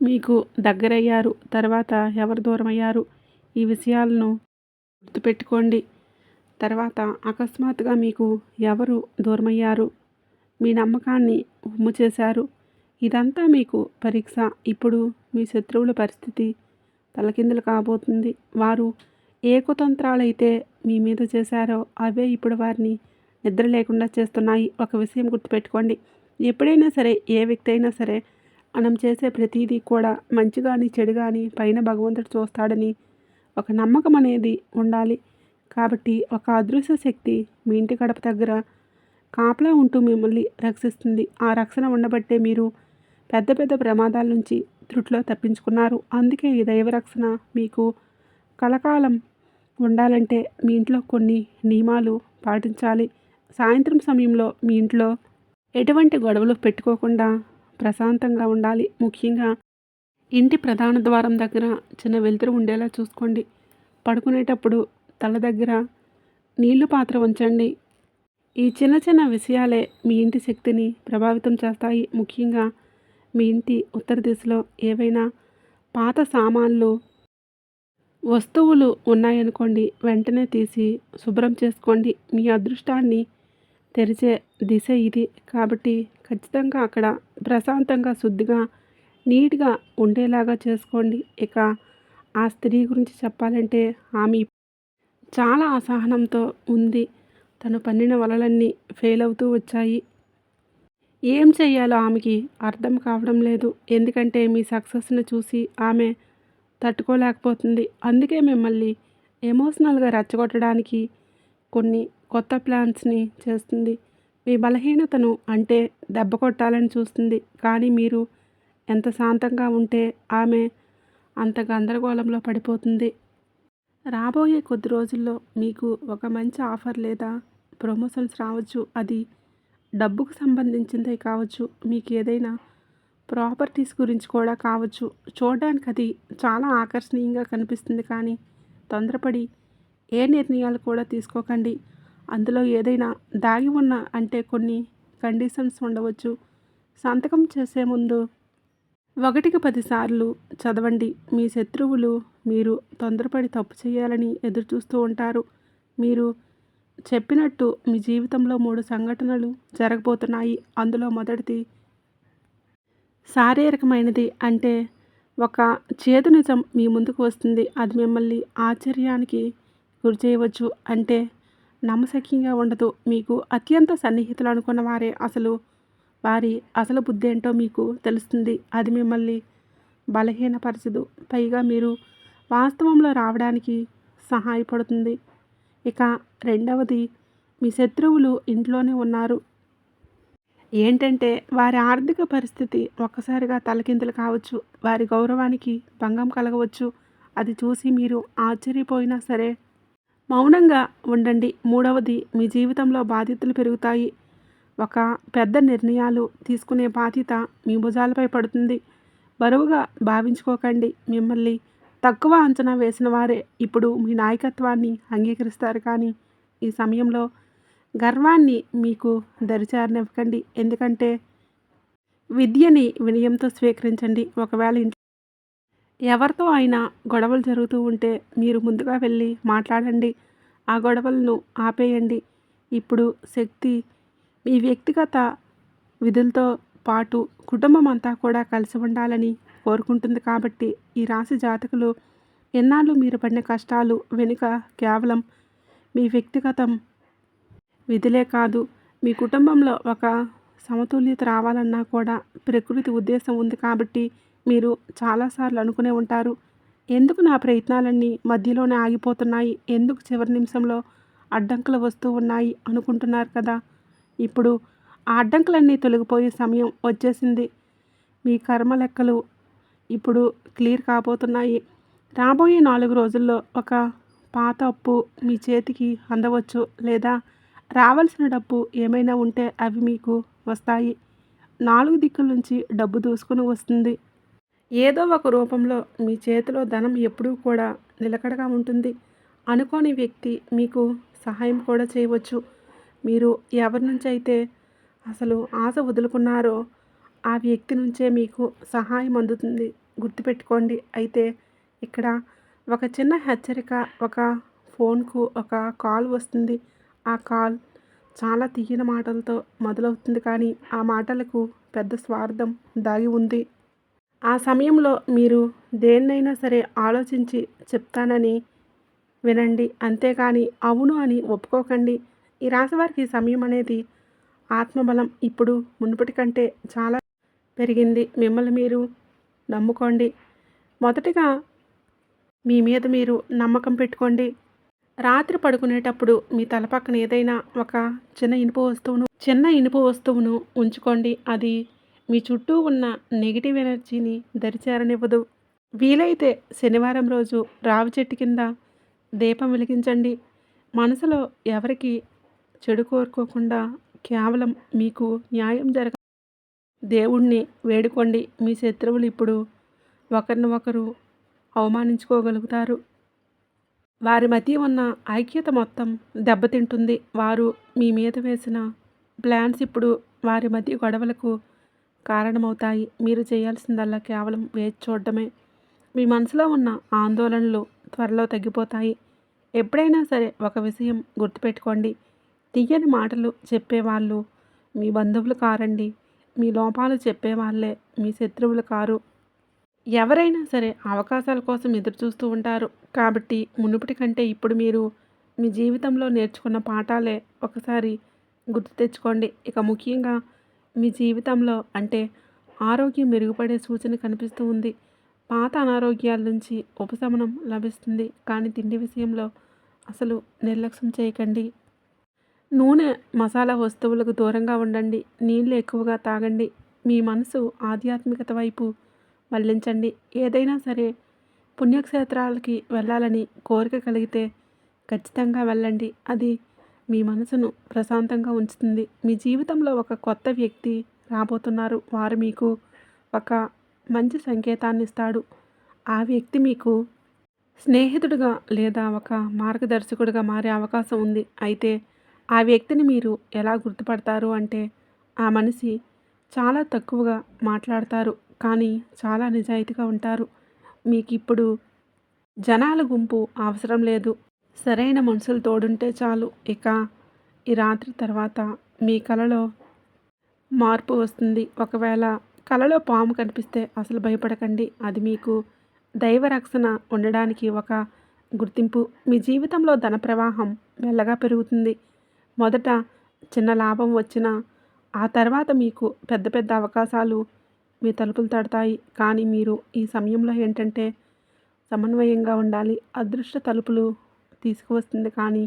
మీకు దగ్గరయ్యారు, తర్వాత ఎవరు దూరమయ్యారు, ఈ విషయాలను గుర్తుపెట్టుకోండి. తర్వాత అకస్మాత్తుగా మీకు ఎవరు దూరమయ్యారు, మీ నమ్మకాన్ని ఉమ్ము చేశారు. ఇదంతా మీకు పరీక్ష. ఇప్పుడు మీ శత్రువుల పరిస్థితి తలకిందులు కాబోతుంది. వారు ఏ కుతంత్రాలైతే మీ మీద చేశారో అవే ఇప్పుడు వారిని నిద్ర లేకుండా చేస్తున్నాయి. ఒక విషయం గుర్తుపెట్టుకోండి. ఎప్పుడైనా సరే, ఏ వ్యక్తి అయినా సరే, మనం చేసే ప్రతిదీ కూడా మంచి కానీ చెడు కానీ పైన భగవంతుడు చూస్తాడని ఒక నమ్మకం అనేది ఉండాలి. కాబట్టి ఒక అదృశ్య శక్తి మీ ఇంటి గడప దగ్గర కాపలా ఉంటూ మిమ్మల్ని రక్షిస్తుంది. ఆ రక్షణ ఉండబట్టే మీరు పెద్ద పెద్ద ప్రమాదాల నుంచి త్రుట్లో తప్పించుకున్నారు. అందుకే ఈ దైవరక్షణ మీకు కలకాలం ఉండాలంటే మీ ఇంట్లో కొన్ని నియమాలు పాటించాలి. సాయంత్రం సమయంలో మీ ఇంట్లో ఎటువంటి గొడవలు పెట్టుకోకుండా ప్రశాంతంగా ఉండాలి. ముఖ్యంగా ఇంటి ప్రధాన ద్వారం దగ్గర చిన్న వెలుతురు ఉండేలా చూసుకోండి. పడుకునేటప్పుడు తల దగ్గర నీళ్లు పాత్ర ఉంచండి. ఈ చిన్న చిన్న విషయాలే మీ ఇంటి శక్తిని ప్రభావితం చేస్తాయి. ముఖ్యంగా మీ ఇంటి ఉత్తర దిశలో ఏవైనా పాత సామాన్లు, వస్తువులు ఉన్నాయనుకోండి, వెంటనే తీసి శుభ్రం చేసుకోండి. మీ అదృష్టాన్ని తెరిచే దిశ ఇది. కాబట్టి ఖచ్చితంగా అక్కడ ప్రశాంతంగా, శుద్ధిగా, నీట్గా ఉండేలాగా చేసుకోండి. ఇక ఆ స్త్రీ గురించి చెప్పాలంటే ఆమె చాలా అసహనంతో ఉంది. తను పన్నిన వలలన్నీ ఫెయిల్ అవుతూ వచ్చాయి. ఏం చెయ్యాలో ఆమెకి అర్థం కావడం లేదు. ఎందుకంటే మీ సక్సెస్ని చూసి ఆమె తట్టుకోలేకపోతుంది. అందుకే మిమ్మల్ని ఎమోషనల్గా రెచ్చగొట్టడానికి కొన్ని కొత్త ప్లాన్స్ని చేస్తుంది. మీ బలహీనతను అంటే దెబ్బ కొట్టాలని చూస్తుంది. కానీ మీరు ఎంత శాంతంగా ఉంటే ఆమె అంత గందరగోళంలో పడిపోతుంది. రాబోయే కొద్ది రోజుల్లో మీకు ఒక మంచి ఆఫర్ లేదా ప్రమోషన్స్ రావచ్చు. అది డబ్బుకు సంబంధించిందే కావచ్చు, మీకు ఏదైనా ప్రాపర్టీస్ గురించి కూడా కావచ్చు. చూడడానికి అది చాలా ఆకర్షణీయంగా కనిపిస్తుంది. కానీ తొందరపడి ఏ నిర్ణయాలు కూడా తీసుకోకండి. అందులో ఏదైనా దాగి ఉన్న అంటే కొన్ని కండిషన్స్ ఉండవచ్చు. సంతకం చేసే ముందు 1కి 10 సార్లు చదవండి. మీ శత్రువులు మీరు తొందరపడి తప్పు చేయాలని ఎదురుచూస్తూ ఉంటారు. మీరు చెప్పినట్టు మీ జీవితంలో 3 సంఘటనలు జరగబోతున్నాయి. అందులో మొదటిది శారీరకమైనది. అంటే ఒక చేదు నిజం మీ ముందుకు వస్తుంది. అది మిమ్మల్ని ఆశ్చర్యానికి గురి చేయవచ్చు. అంటే నమ్మశక్యంగా ఉండదు. మీకు అత్యంత సన్నిహితులు అనుకున్న వారే వారి అసలు బుద్ధి ఏంటో మీకు తెలుస్తుంది. అది మిమ్మల్ని బలహీనపరచదు. పైగా మీరు వాస్తవంలో రావడానికి సహాయపడుతుంది. ఇక రెండవది, మీ శత్రువులు ఇంట్లోనే ఉన్నారు. ఏంటంటే వారి ఆర్థిక పరిస్థితి ఒక్కసారిగా తలకిందులు కావచ్చు. వారి గౌరవానికి భంగం కలగవచ్చు. అది చూసి మీరు ఆశ్చర్యపోయినా సరే మౌనంగా ఉండండి. మూడవది, మీ జీవితంలో బాధ్యతలు పెరుగుతాయి. ఒక పెద్ద నిర్ణయాలు తీసుకునే బాధ్యత మీ భుజాలపై పడుతుంది. బరువుగా భావించుకోకండి. మిమ్మల్ని తక్కువ అంచనా వేసిన వారే ఇప్పుడు మీ నాయకత్వాన్ని అంగీకరిస్తారు. కానీ ఈ సమయంలో గర్వాన్ని మీకు దరిచారనివ్వకండి. ఎందుకంటే విద్యని వినయంతో స్వీకరించండి. ఒకవేళ ఇంట్లో ఎవరితో అయినా గొడవలు జరుగుతూ ఉంటే మీరు ముందుగా వెళ్ళి మాట్లాడండి. ఆ గొడవలను ఆపేయండి. ఇప్పుడు శక్తి మీ వ్యక్తిగత విధులతో పాటు కుటుంబం అంతా కూడా కలిసి ఉండాలని కోరుకుంటుంది కాబట్టి ఈ రాశి జాతకులు ఎన్నాళ్ళు మీరు పడిన కష్టాలు వెనుక కేవలం మీ వ్యక్తిగతం విధులే కాదు, మీ కుటుంబంలో ఒక సమతుల్యత రావాలన్నా కూడా ప్రకృతి ఉద్దేశం ఉంది కాబట్టి మీరు చాలాసార్లు అనుకునే ఉంటారు, ఎందుకు నా ప్రయత్నాలన్నీ మధ్యలోనే ఆగిపోతున్నాయి, ఎందుకు చివరి నిమిషంలో అడ్డంకులు వస్తూ ఉన్నాయి అనుకుంటున్నారు కదా. ఇప్పుడు ఆ అడ్డంకులన్నీ తొలగిపోయే సమయం వచ్చేసింది. మీ కర్మ లెక్కలు ఇప్పుడు క్లియర్ కాబోతున్నాయి. రాబోయే 4 రోజుల్లో ఒక పాత అప్పు మీ చేతికి అందవచ్చు, లేదా రావాల్సిన డబ్బు ఏమైనా ఉంటే అవి మీకు వస్తాయి. 4 దిక్కుల నుంచి డబ్బు దూసుకుని వస్తుంది. ఏదో ఒక రూపంలో మీ చేతిలో ధనం ఎప్పుడూ కూడా నిలకడగా ఉంటుంది. అనుకోని వ్యక్తి మీకు సహాయం కూడా చేయవచ్చు. మీరు ఎవరి నుంచి అయితే అసలు ఆశ వదులుకున్నారో ఆ వ్యక్తి నుంచే మీకు సహాయం అందుతుంది. గుర్తుపెట్టుకోండి. అయితే ఇక్కడ ఒక చిన్న హెచ్చరిక, ఒక ఫోన్కు ఒక కాల్ వస్తుంది. ఆ కాల్ చాలా తీయని మాటలతో మొదలవుతుంది, కానీ ఆ మాటలకు పెద్ద స్వార్థం దాగి ఉంది. ఆ సమయంలో మీరు దేన్నైనా సరే ఆలోచించి చెప్తానని వినండి, అంతేకాని అవును అని ఒప్పుకోకండి. ఈ రాశి వారికి ఈ సమయం అనేది ఆత్మబలం ఇప్పుడు మునుపటి కంటే చాలా పెరిగింది. మిమ్మల్ని మీరు నమ్ముకోండి. మొదటిగా మీ మీద మీరు నమ్మకం పెట్టుకోండి. రాత్రి పడుకునేటప్పుడు మీ తల పక్కన ఏదైనా ఒక చిన్న ఇనుప వస్తువును ఉంచుకోండి. అది మీ చుట్టూ ఉన్న నెగిటివ్ ఎనర్జీని దరిచేరనివ్వదు. వీలైతే శనివారం రోజు రావి చెట్టు కింద దీపం వెలిగించండి. మనసులో ఎవరికి చెడు కోరుకోకుండా కేవలం మీకు న్యాయం దేవుణ్ణి వేడుకోండి. మీ శత్రువులు ఇప్పుడు ఒకరిని ఒకరు అవమానించుకోగలుగుతారు. వారి మధ్య ఉన్న ఐక్యత మొత్తం దెబ్బతింటుంది. వారు మీ మీద వేసిన ప్లాన్స్ ఇప్పుడు వారి మధ్య గొడవలకు కారణమవుతాయి. మీరు చేయాల్సిందల్లా కేవలం వేచి చూడడమే. మీ మనసులో ఉన్న ఆందోళనలు త్వరలో తగ్గిపోతాయి. ఎప్పుడైనా సరే ఒక విషయం గుర్తుపెట్టుకోండి, తీయని మాటలు చెప్పేవాళ్ళు మీ బంధువులు కారండి. మీ లోపాలు చెప్పేవాళ్ళే మీ శత్రువులు కారు. ఎవరైనా సరే అవకాశాల కోసం ఎదురు చూస్తూ ఉంటారు. కాబట్టి మునుపటి కంటే ఇప్పుడు మీరు మీ జీవితంలో నేర్చుకున్న పాఠాలే ఒకసారి గుర్తు తెచ్చుకోండి. ఇక ముఖ్యంగా మీ జీవితంలో అంటే ఆరోగ్యం మెరుగుపడే సూచన కనిపిస్తూ ఉంది. పాత అనారోగ్యాల నుంచి ఉపశమనం లభిస్తుంది. కానీ తిండి విషయంలో అసలు నిర్లక్ష్యం చేయకండి. నూనె, మసాలా వస్తువులకు దూరంగా ఉండండి. నీళ్ళు ఎక్కువగా తాగండి. మీ మనసు ఆధ్యాత్మికత వైపు మళ్లించండి. ఏదైనా సరే పుణ్యక్షేత్రాలకి వెళ్ళాలని కోరిక కలిగితే ఖచ్చితంగా వెళ్ళండి. అది మీ మనసును ప్రశాంతంగా ఉంచుతుంది. మీ జీవితంలో ఒక కొత్త వ్యక్తి రాబోతున్నారు. వారు మీకు ఒక మంచి సంకేతాన్ని ఇస్తాడు. ఆ వ్యక్తి మీకు స్నేహితుడిగా లేదా ఒక మార్గదర్శకుడిగా మారే అవకాశం ఉంది. అయితే ఆ వ్యక్తిని మీరు ఎలా గుర్తుపడతారు అంటే, ఆ మనిషి చాలా తక్కువగా మాట్లాడతారు, కానీ చాలా నిజాయితీగా ఉంటారు. మీకు ఇప్పుడు జనాల గుంపు అవసరం లేదు. సరైన మనుషులు తోడుంటే చాలు. ఇక ఈ రాత్రి తర్వాత మీ కలలో మార్పు వస్తుంది. ఒకవేళ కలలో పాము కనిపిస్తే అసలు భయపడకండి. అది మీకు దైవ రక్షణ ఉండడానికి ఒక గుర్తింపు. మీ జీవితంలో ధన ప్రవాహం మెల్లగా పెరుగుతుంది. మొదట చిన్న లాభం వచ్చినా ఆ తర్వాత మీకు పెద్ద పెద్ద అవకాశాలు మీ తలుపులు తడతాయి. కానీ మీరు ఈ సమయంలో ఏంటంటే సమన్వయంగా ఉండాలి. అదృష్ట తలుపులు తీసుకువస్తుంది, కానీ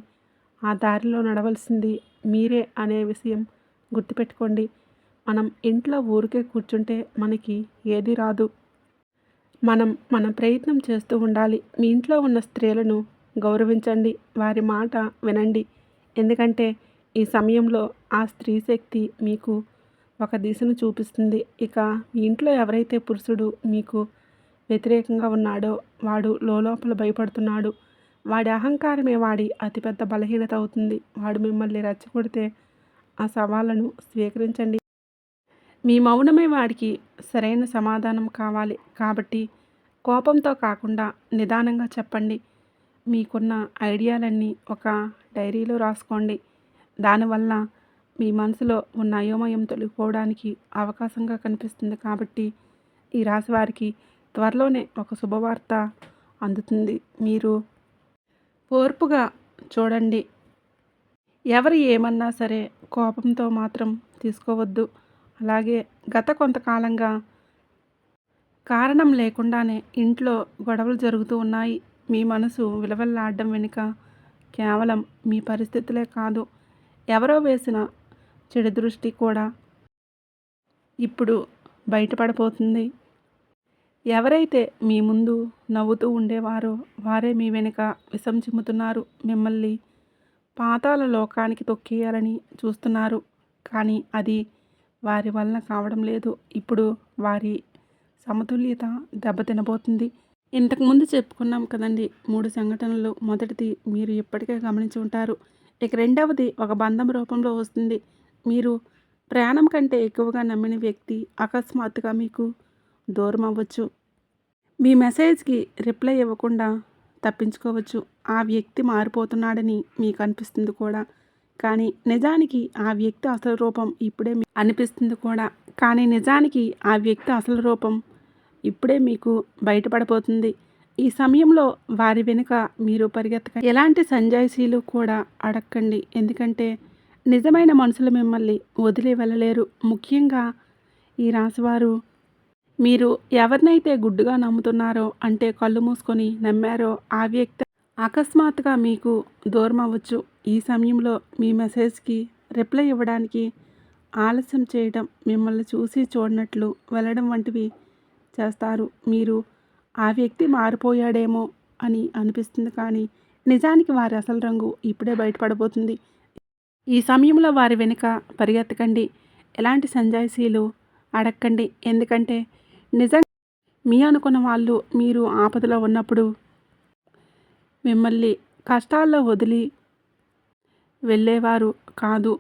ఆ దారిలో నడవలసింది మీరే అనే విషయం గుర్తుపెట్టుకోండి. మనం ఇంట్లో ఊరికే కూర్చుంటే మనకి ఏది రాదు. మన ప్రయత్నం చేస్తూ ఉండాలి. మీ ఇంట్లో ఉన్న స్త్రీలను గౌరవించండి. వారి మాట వినండి. ఎందుకంటే ఈ సమయంలో ఆ స్త్రీ శక్తి మీకు ఒక దిశను చూపిస్తుంది. ఇక మీ ఇంట్లో ఎవరైతే పురుషుడు మీకు వ్యతిరేకంగా ఉన్నాడో వాడు లోపల భయపడుతున్నాడు. వాడి అహంకారమే వాడి అతిపెద్ద బలహీనత అవుతుంది. వాడు మిమ్మల్ని రెచ్చగొడితే ఆ సవాళ్ళను స్వీకరించండి. మీ మౌనమే వాడికి సరైన సమాధానం కావాలి. కాబట్టి కోపంతో కాకుండా నిదానంగా చెప్పండి. మీకున్న ఐడియాలన్నీ ఒక డైరీలో రాసుకోండి. దానివల్ల మీ మనసులో ఉన్న అయోమయం తొలగిపోవడానికి అవకాశంగా కనిపిస్తుంది. కాబట్టి ఈ రాశి వారికి త్వరలోనే ఒక శుభవార్త అందుతుంది. మీరు ఓర్పుగా చూడండి. ఎవరు ఏమన్నా సరే కోపంతో మాత్రం తీసుకోవద్దు. అలాగే గత కొంతకాలంగా కారణం లేకుండానే ఇంట్లో గొడవలు జరుగుతూ ఉన్నాయి. మీ మనసు విలవెల్లాడడం వెనుక కేవలం మీ పరిస్థితులే కాదు, ఎవరో వేసిన చెడు దృష్టి కూడా ఇప్పుడు బయటపడబోతుంది. ఎవరైతే మీ ముందు నవ్వుతూ ఉండేవారో వారే మీ వెనుక విషం చిమ్ముతున్నారు. మిమ్మల్ని పాతాళ లోకానికి తొక్కేయాలని చూస్తున్నారు. కానీ అది వారి వలన కావడం లేదు. ఇప్పుడు వారి సమతుల్యత దెబ్బతినబోతుంది. ఇంతకుముందు చెప్పుకున్నాం కదండి 3 సంఘటనలు. మొదటిది మీరు ఇప్పటికే గమనించి ఉంటారు. ఇక రెండవది ఒక బంధం రూపంలో వస్తుంది. మీరు ప్రాణం కంటే ఎక్కువగా నమ్మిన వ్యక్తి అకస్మాత్తుగా మీకు దూరం అవ్వచ్చు. మీ మెసేజ్కి రిప్లై ఇవ్వకుండా తప్పించుకోవచ్చు. ఆ వ్యక్తి మారిపోతున్నాడని మీకు అనిపిస్తుంది కూడా. కానీ నిజానికి ఆ వ్యక్తి అసలు రూపం ఇప్పుడే అనిపిస్తుంది కూడా. కానీ నిజానికి ఆ వ్యక్తి అసలు రూపం ఇప్పుడే మీకు బయటపడబోతుంది. ఈ సమయంలో వారి వెనుక మీరు పరిగెత్తకండి. ఎలాంటి సంజాయిషీలు కూడా అడగండి. ఎందుకంటే నిజమైన మనుషులు మిమ్మల్ని వదిలి వెళ్ళలేరు. ముఖ్యంగా ఈ రాశివారు మీరు ఎవరినైతే గుడ్డుగా నమ్ముతున్నారో, అంటే కళ్ళు మూసుకొని నమ్మారో ఆ వ్యక్తి అకస్మాత్తుగా మీకు దూరం అవ్వచ్చు. ఈ సమయంలో మీ మెసేజ్కి రిప్లై ఇవ్వడానికి ఆలస్యం చేయడం, మిమ్మల్ని చూసి చూడనట్లు వెళ్ళడం వంటివి చేస్తారు. మీరు ఆ వ్యక్తి మారిపోయాడేమో అని అనిపిస్తుంది. కానీ నిజానికి వారి అసలు రంగు ఇప్పుడే బయటపడబోతుంది. ఈ సమయంలో వారి వెనుక పరిగెత్తకండి. ఎలాంటి సంజాయిషీలు అడగండి. ఎందుకంటే నిజంగా మీ అనుకున్న వాళ్ళు మీరు ఆపదలో ఉన్నప్పుడు మిమ్మల్ని కష్టాల్లో వదిలి వెళ్ళేవారు కాదు.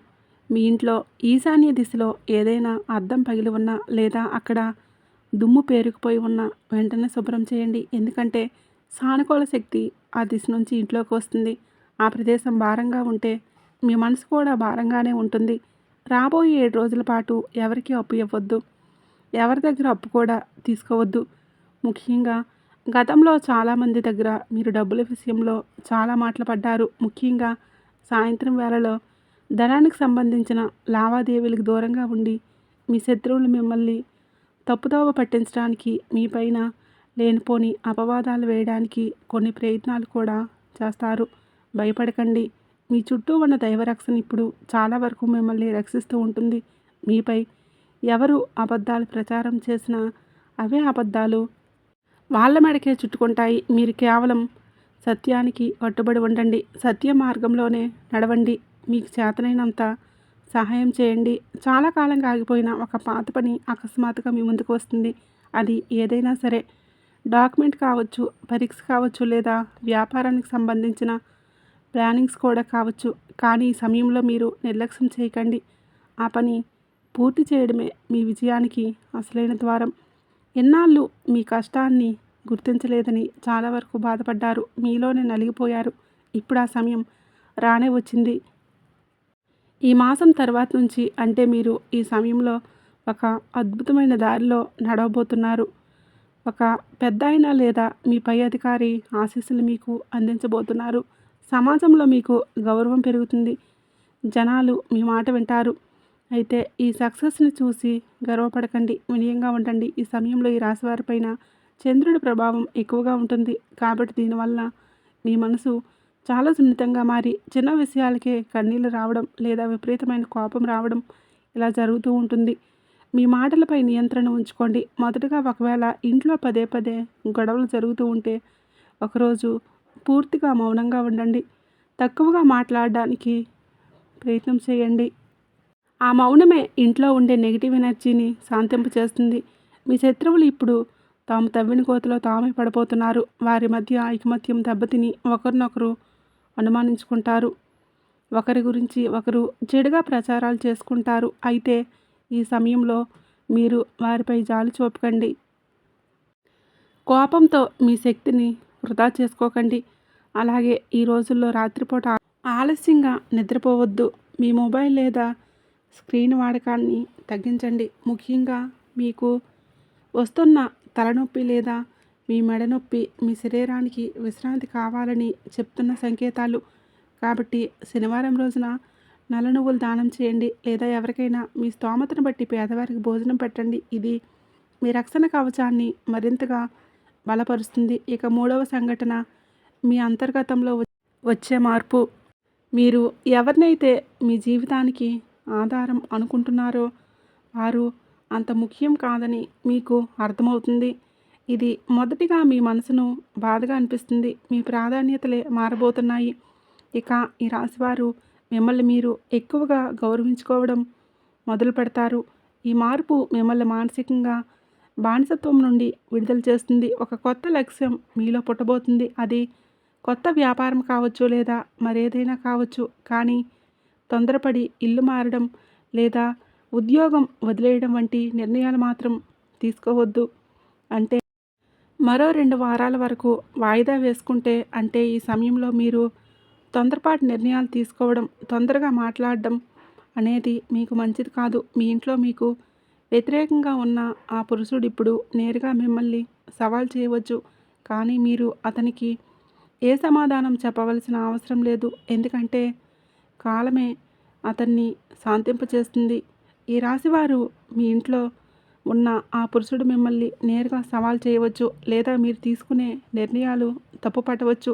మీ ఇంట్లో ఈశాన్య దిశలో ఏదైనా అద్దం పగిలి ఉన్నా లేదా అక్కడ దుమ్ము పేరుకుపోయి ఉన్న వెంటనే శుభ్రం చేయండి. ఎందుకంటే సానుకూల శక్తి ఆ దిశ నుంచి ఇంట్లోకి వస్తుంది. ఆ ప్రదేశం భారంగా ఉంటే మీ మనసు కూడా భారంగానే ఉంటుంది. రాబోయే 7 రోజుల పాటు ఎవరికి అప్పు ఇవ్వద్దు. ఎవరి దగ్గర అప్పు కూడా తీసుకోవద్దు. ముఖ్యంగా గతంలో చాలామంది దగ్గర మీరు డబ్బుల విషయంలో చాలా మాటలు పడ్డారు. ముఖ్యంగా సాయంత్రం వేళలో ధనానికి సంబంధించిన లావాదేవీలకు దూరంగా ఉండి మీ శత్రువులు మిమ్మల్ని తప్పుదోవ పట్టించడానికి, మీ పైన లేనిపోని అపవాదాలు వేయడానికి కొన్ని ప్రయత్నాలు కూడా చేస్తారు. భయపడకండి. మీ చుట్టూ ఉన్న దైవరక్షణ ఇప్పుడు చాలా వరకు మిమ్మల్ని రక్షిస్తూ ఉంటుంది. మీపై ఎవరు అబద్ధాలు ప్రచారం చేసినా అవే అబద్ధాలు వాళ్ళ మెడకే చుట్టుకుంటాయి. మీరు కేవలం సత్యానికి కట్టుబడి ఉండండి. సత్య మార్గంలోనే నడవండి. మీకు చేతనైనంత సహాయం చేయండి. చాలా కాలంగా ఆగిపోయిన ఒక పాత పని అకస్మాత్తుగా మీ ముందుకు వస్తుంది. అది ఏదైనా సరే, డాక్యుమెంట్ కావచ్చు, పరీక్ష కావచ్చు, లేదా వ్యాపారానికి సంబంధించిన ప్లానింగ్స్ కూడా కావచ్చు. కానీ ఈ సమయంలో మీరు నిర్లక్ష్యం చేయకండి. ఆ పని పూర్తి చేయడమే మీ విజయానికి అసలైన ద్వారం. ఎన్నాళ్ళు మీ కష్టాన్ని గుర్తించలేదని చాలా వరకు బాధపడ్డారు. మీలోనే నలిగిపోయారు. ఇప్పుడు ఆ సమయం రానే వచ్చింది. ఈ మాసం తర్వాత నుంచి, అంటే మీరు ఈ సమయంలో ఒక అద్భుతమైన దారిలో నడవబోతున్నారు. ఒక పెద్దాయన లేదా మీ పై అధికారి ఆశీస్సులు మీకు అందించబోతున్నారు. సమాజంలో మీకు గౌరవం పెరుగుతుంది. జనాలు మీ మాట వింటారు. అయితే ఈ సక్సెస్ని చూసి గర్వపడకండి. వినయంగా ఉండండి. ఈ సమయంలో ఈ రాశివారిపైన చంద్రుడి ప్రభావం ఎక్కువగా ఉంటుంది. కాబట్టి దీనివల్ల మీ మనసు చాలా సున్నితంగా మారి చిన్న విషయాలకే కన్నీళ్ళు రావడం లేదా విపరీతమైన కోపం రావడం ఇలా జరుగుతూ ఉంటుంది. మీ మాటలపై నియంత్రణ ఉంచుకోండి. మొదటగా ఒకవేళ ఇంట్లో పదే పదే గొడవలు జరుగుతూ ఉంటే ఒకరోజు పూర్తిగా మౌనంగా ఉండండి. తక్కువగా మాట్లాడడానికి ప్రయత్నం చేయండి. ఆ మౌనమే ఇంట్లో ఉండే నెగిటివ్ ఎనర్జీని శాంతింప చేస్తుంది. మీ శత్రువులు ఇప్పుడు తాము తవ్విన కోతిలో తామే పడిపోతున్నారు. వారి మధ్య ఐకమత్యం దెబ్బతిని ఒకరినొకరు అనుమానించుకుంటారు. ఒకరి గురించి ఒకరు చెడుగా ప్రచారాలు చేసుకుంటారు. అయితే ఈ సమయంలో మీరు వారిపై జాలి చూపకండి. కోపంతో మీ శక్తిని వృధా చేసుకోకండి. అలాగే ఈ రోజుల్లో రాత్రిపూట ఆలస్యంగా నిద్రపోవద్దు. మీ మొబైల్ లేదా స్క్రీన్ వాడకాన్ని తగ్గించండి. ముఖ్యంగా మీకు వస్తున్న తలనొప్పి లేదా మీ మెడ నొప్పి మీ శరీరానికి విశ్రాంతి కావాలని చెప్తున్న సంకేతాలు. కాబట్టి శనివారం రోజున నల్ల నువ్వులు దానం చేయండి, లేదా ఎవరికైనా మీ స్తోమతను బట్టి పేదవారికి భోజనం పెట్టండి. ఇది మీ రక్షణ కవచాన్ని మరింతగా బలపరుస్తుంది. ఇక మూడవ సంఘటన మీ అంతర్గతంలో వచ్చే మార్పు. మీరు ఎవరినైతే మీ జీవితానికి ఆధారం అనుకుంటున్నారో వారు అంత ముఖ్యం కాదని మీకు అర్థమవుతుంది. ఇది మొదటిగా మీ మనసును బాధగా అనిపిస్తుంది. మీ ప్రాధాన్యతలే మారబోతున్నాయి. ఇక ఈ రాశివారు మిమ్మల్ని మీరు ఎక్కువగా గౌరవించుకోవడం మొదలు పెడతారు. ఈ మార్పు మిమ్మల్ని మానసికంగా బానిసత్వం నుండి విడుదల చేస్తుంది. ఒక కొత్త లక్ష్యం మీలో పుట్టబోతుంది. అది కొత్త వ్యాపారం కావచ్చు, లేదా మరేదైనా కావచ్చు. కానీ తొందరపడి ఇల్లు మారడం లేదా ఉద్యోగం వదిలేయడం వంటి నిర్ణయాలు మాత్రం తీసుకోవద్దు. అంటే మరో 2 వారాల వరకు వాయిదా వేసుకుంటే, అంటే ఈ సమయంలో మీరు తొందరపాటు నిర్ణయాలు తీసుకోవడం, తొందరగా మాట్లాడడం అనేది మీకు మంచిది కాదు. మీ ఇంట్లో మీకు వ్యతిరేకంగా ఉన్న ఆ పురుషుడు ఇప్పుడు నేరుగా మిమ్మల్ని సవాల్ చేయవచ్చు. కానీ మీరు అతనికి ఏ సమాధానం చెప్పవలసిన అవసరం లేదు. ఎందుకంటే కాలమే అతన్ని శాంతింపచేస్తుంది. ఈ రాశివారు మీ ఇంట్లో ఉన్న ఆ పురుషుడు మిమ్మల్ని నేరుగా సవాల్ చేయవచ్చు, లేదా మీరు తీసుకునే నిర్ణయాలు తప్పు పట్టవచ్చు.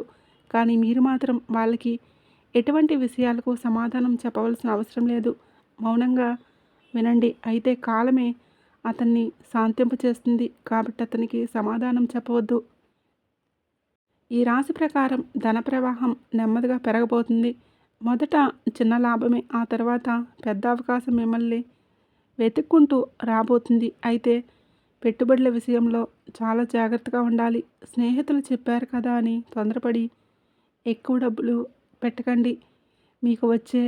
కానీ మీరు మాత్రం వాళ్ళకి ఎటువంటి విషయాలకు సమాధానం చెప్పవలసిన అవసరం లేదు. మౌనంగా వినండి. అయితే కాలమే అతన్ని శాంతింపచేస్తుంది, కాబట్టి అతనికి సమాధానం చెప్పవద్దు. ఈ రాశి ప్రకారం ధన ప్రవాహం నెమ్మదిగా పెరగబోతుంది. మొదట చిన్న లాభమే, ఆ తర్వాత పెద్ద అవకాశం మిమ్మల్ని వెతుక్కుంటూ రాబోతుంది. అయితే పెట్టుబడుల విషయంలో చాలా జాగ్రత్తగా ఉండాలి. స్నేహితులు చెప్పారు కదా అని తొందరపడి ఎక్కువ డబ్బులు పెట్టకండి. మీకు వచ్చే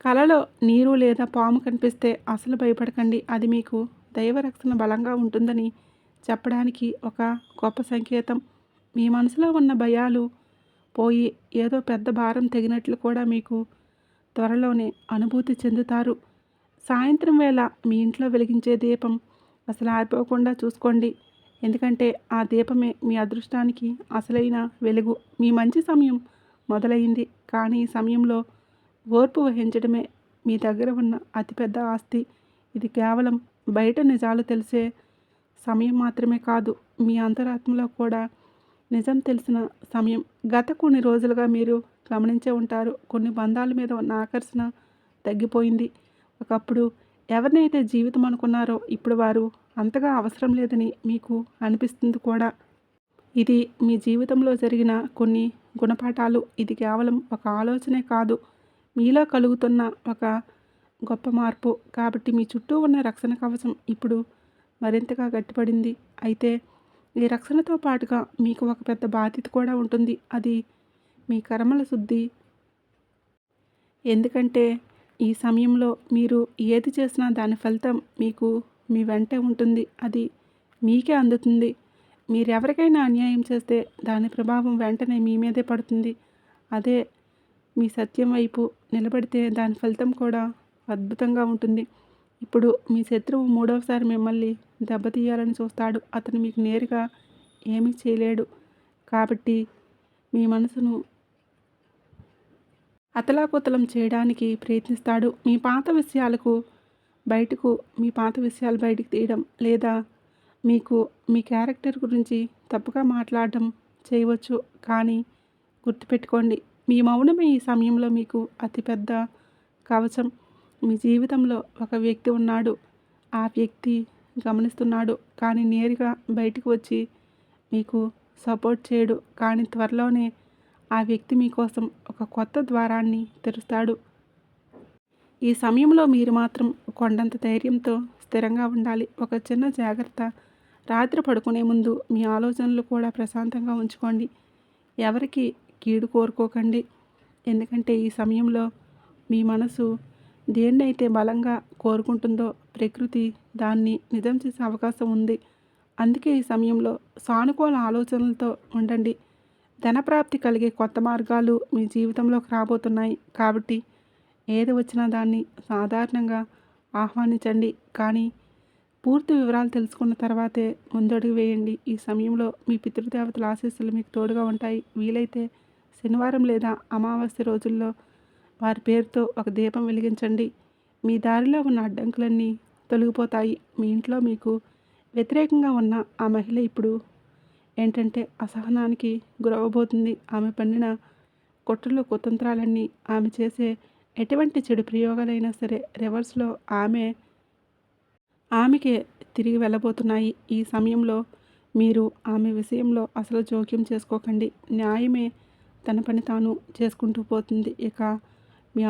కలలో నీరు లేదా పాము కనిపిస్తే అసలు భయపడకండి. అది మీకు దైవరక్షణ బలంగా ఉంటుందని చెప్పడానికి ఒక గొప్ప సంకేతం. మీ మనసులో ఉన్న భయాలు పోయి ఏదో పెద్ద భారం తెగినట్లు కూడా మీకు త్వరలోనే అనుభూతి చెందుతారు. సాయంత్రం వేళ మీ ఇంట్లో వెలిగించే దీపం అసలు ఆరిపోకుండా చూసుకోండి. ఎందుకంటే ఆ దీపమే మీ అదృష్టానికి అసలైన వెలుగు. మీ మంచి సమయం మొదలైంది. కానీ ఈ సమయంలో ఓర్పు వహించడమే మీ దగ్గర ఉన్న అతిపెద్ద ఆస్తి. ఇది కేవలం బయట నిజాలు తెలిసే సమయం మాత్రమే కాదు, మీ అంతరాత్మలో కూడా నిజం తెలిసిన సమయం. గత కొన్ని రోజులుగా మీరు గమనించే ఉంటారు, కొన్ని బంధాల మీద ఉన్న ఆకర్షణ తగ్గిపోయింది. ఒకప్పుడు ఎవరినైతే జీవితం అనుకున్నారో ఇప్పుడు వారు అంతగా అవసరం లేదని మీకు అనిపిస్తుంది కూడా. ఇది మీ జీవితంలో జరిగిన కొన్ని గుణపాఠాలు. ఇది కేవలం ఒక ఆలోచనే కాదు, మీలో కలుగుతున్న ఒక గొప్ప మార్పు. కాబట్టి మీ చుట్టూ ఉన్న రక్షణ కవచం ఇప్పుడు మరింతగా గట్టిపడింది. అయితే ఈ రక్షణతో పాటుగా మీకు ఒక పెద్ద బాధ్యత కూడా ఉంటుంది. అది మీ కర్మల శుద్ధి. ఎందుకంటే ఈ సమయంలో మీరు ఏది చేసినా దాని ఫలితం మీకు మీ వెంటే ఉంటుంది. అది మీకే అందుతుంది. మీరు ఎవరికైనా అన్యాయం చేస్తే దాని ప్రభావం వెంటనే మీ మీదే పడుతుంది. అదే మీ సత్యం వైపు నిలబడితే దాని ఫలితం కూడా అద్భుతంగా ఉంటుంది. ఇప్పుడు మీ శత్రువు మూడవసారి మిమ్మల్ని దెబ్బతీయాలని చూస్తాడు. అతను మీకు నేరుగా ఏమీ చేయలేడు. కాబట్టి మీ మనసును అతలాకుతలం చేయడానికి ప్రయత్నిస్తాడు. మీ పాత విషయాలు బయటకు తీయడం, లేదా మీకు మీ క్యారెక్టర్ గురించి తప్పుగా మాట్లాడడం చేయవచ్చు. కానీ గుర్తుపెట్టుకోండి, మీ మౌనమే ఈ సమయంలో మీకు అతిపెద్ద కవచం. మీ జీవితంలో ఒక వ్యక్తి ఉన్నాడు. ఆ వ్యక్తి గమనిస్తున్నాడు, కానీ నేరుగా బయటకు వచ్చి మీకు సపోర్ట్ చేయడు. కానీ త్వరలోనే ఆ వ్యక్తి మీకోసం ఒక కొత్త ద్వారాన్ని తెరుస్తాడు. ఈ సమయంలో మీరు మాత్రం కొండంత ధైర్యంతో స్థిరంగా ఉండాలి. ఒక చిన్న జాగ్రత్త, రాత్రి పడుకునే ముందు మీ ఆలోచనలు కూడా ప్రశాంతంగా ఉంచుకోండి. ఎవరికి కీడు కోరుకోకండి. ఎందుకంటే ఈ సమయంలో మీ మనసు దేన్నైతే బలంగా కోరుకుంటుందో ప్రకృతి దాన్ని నిజం చేసే అవకాశం ఉంది. అందుకే ఈ సమయంలో సానుకూల ఆలోచనలతో ఉండండి. ధనప్రాప్తి కలిగే కొత్త మార్గాలు మీ జీవితంలోకి రాబోతున్నాయి. కాబట్టి ఏది వచ్చినా దాన్ని సాధారణంగా ఆహ్వానించండి. కానీ పూర్తి వివరాలు తెలుసుకున్న తర్వాతే ముందడుగు వేయండి. ఈ సమయంలో మీ పితృదేవతల ఆశీస్సులు మీకు తోడుగా ఉంటాయి. వీలైతే శనివారం లేదా అమావాస్య రోజుల్లో వారి పేరుతో ఒక దీపం వెలిగించండి. మీ దారిలో ఉన్న అడ్డంకులన్నీ తొలగిపోతాయి. మీ ఇంట్లో మీకు వ్యతిరేకంగా ఉన్న ఆ మహిళ ఇప్పుడు ఏంటంటే అసహనానికి గురవబోతుంది. ఆమె పన్నిన కుట్రలు కుతంత్రాలన్నీ, ఆమె చేసే ఎటువంటి చెడు ప్రయోగాలైనా సరే రివర్స్లో ఆమెకే తిరిగి వెళ్ళబోతున్నాయి. ఈ సమయంలో మీరు ఆమె విషయంలో అసలు జోక్యం చేసుకోకండి. న్యాయమే తన పని తాను చేసుకుంటూ పోతుంది. ఇక మీ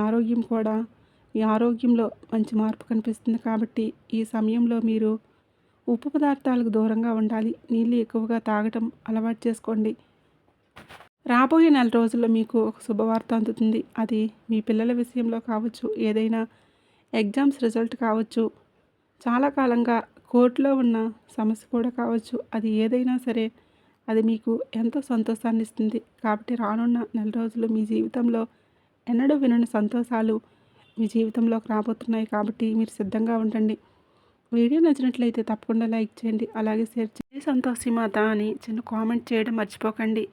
ఆరోగ్యంలో మంచి మార్పు కనిపిస్తుంది. కాబట్టి ఈ సమయంలో మీరు ఉప్పు పదార్థాలకు దూరంగా ఉండాలి. నీళ్ళు ఎక్కువగా తాగటం అలవాటు చేసుకోండి. రాబోయే నెల రోజుల్లో మీకు ఒక శుభవార్త అందుతుంది. అది మీ పిల్లల విషయంలో కావచ్చు, ఏదైనా ఎగ్జామ్స్ రిజల్ట్ కావచ్చు, చాలా కాలంగా కోర్టులో ఉన్న సమస్య కూడా కావచ్చు. అది ఏదైనా సరే అది మీకు ఎంతో సంతోషాన్ని ఇస్తుంది. కాబట్టి రానున్న నెల రోజులు మీ జీవితంలో ఎన్నడూ వినని సంతోషాలు మీ జీవితంలోకి రాబోతున్నాయి. కాబట్టి మీరు సిద్ధంగా ఉండండి. వీడియో నచ్చినట్లయితే తప్పకుండా లైక్ చేయండి. అలాగే షేర్ చేయండి. సంతోషి మాత అని చిన్న కామెంట్ చేయడం మర్చిపోకండి.